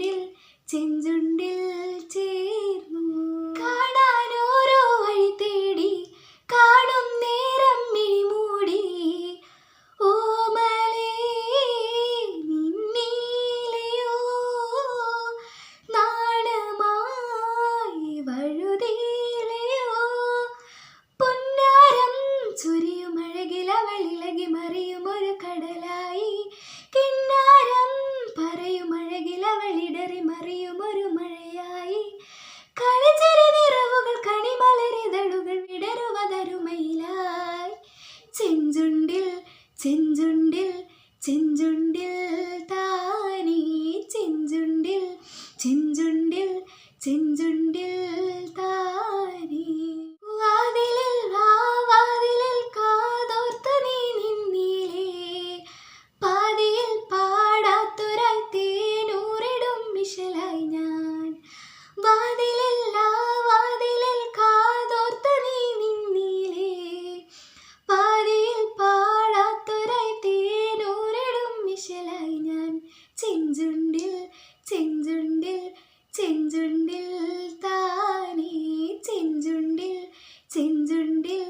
ചെഞ്ചുണ്ടിൽ ചെഞ്ചുണ്ടിൽ ചേർന്നു. കാണാൻ ഓരോ വഴി തേടി കാണും നേരം മിഴിമൂടി ഓമലേ നിന്നീലയോ നാണമായി വഴുതിയിലയോ പൊന്നാരം ചൊരിയും അഴകിലവളിളകി മറിയും ഒരു കടലായി കിന്നാരം പറയും അഴകിലവളിടറി മറിയും ഒരു മഴയായി കളിച്ചെറി നിറവുകൾ കണിമലരിതളുകൾ വിടരുവതരുമയിലായി ചെഞ്ചുണ്ടിൽ ചെഞ്ചുണ്ടിൽ ചെഞ്ചുണ്ടിൽ താനീ ചെഞ്ചുണ്ടിൽ ചെഞ്ചുണ്ടിൽ ചെഞ്ചുണ്ടിൽ താനീ വാതിലിൽ വാതിലിൽ കാതോർത്ത് നീ നിന്നീലേ പാതിയിൽ പാടാത്തൊരായി തേനൂറിടും മിഷലായി ഞാൻ വാതിലിൽ വാതിലിൽ കാതോർത്ത് നീ നിന്നീലേ പാതിയിൽ പാടാത്തൊരായി തേനൂറിടും മിഷലായി ഞാൻ ചെഞ്ചുണ്ടിൽ ചെഞ്ചുണ്ടിൽ ചെഞ്ചുണ്ടിൽ താനേ ചെഞ്ചുണ്ടിൽ ചെഞ്ചുണ്ടിൽ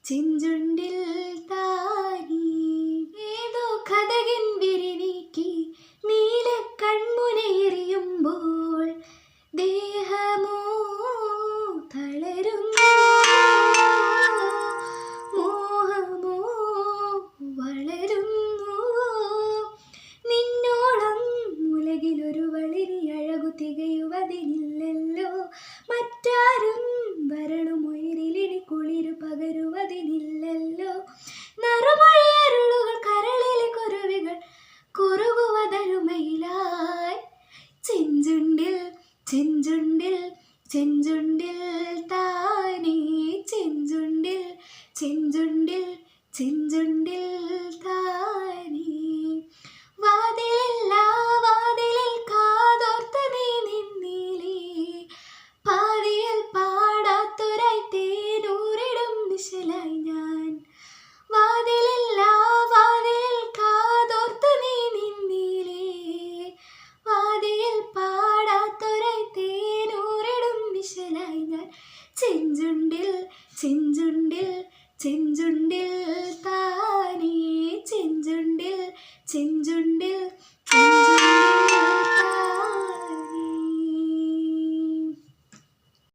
ചെഞ്ചുണ്ടിൽ താനേ ഏതോ കഥകിൻ വിരിനീക്കി നീല കൺമുനയെറിയുമ്പോൾ ദേഹമോ തളരുന്നു മോഹമോ വളരുന്നു നിന്നോളം ഉലകിലൊരു വളിരി അഴകു തികയുവതിനില്ലല്ലോ മറ്റാരും വരണുമൊയിരിലിനി കുളിരു പകരുവതിനില്ലല്ലോ നറുമൊഴിയരുളുകൾ കരളിലെ കുരുവികൾ കുറുകുവതരുമയിലായി ചെഞ്ചുണ്ടിൽ ചെഞ്ചുണ്ടിൽ ചെഞ്ചുണ്ടിൽ താനേ ചെഞ്ചുണ്ടിൽ ചെഞ്ചുണ്ടിൽ ചെഞ്ചുണ്ടിൽ താനേ വാതിലിൽ വാതിലിൽ കാതോർത്ത് നീ നിന്നീലേ പാതിയിൽ പാടാത്തൊരായി തേനൂറിടും നിശലായി ഞാൻ വാതിലിൽ വാതിലിൽ കാതോർത്ത് നീ നിന്നീലേ വാതിയിൽ പാടാത്തൊരായി തേനൂറിടും നിശലായി ഞാൻ ചെഞ്ചുണ്ടിൽ ചെഞ്ചുണ്ടിൽ ചെഞ്ചുണ്ടിൽ താ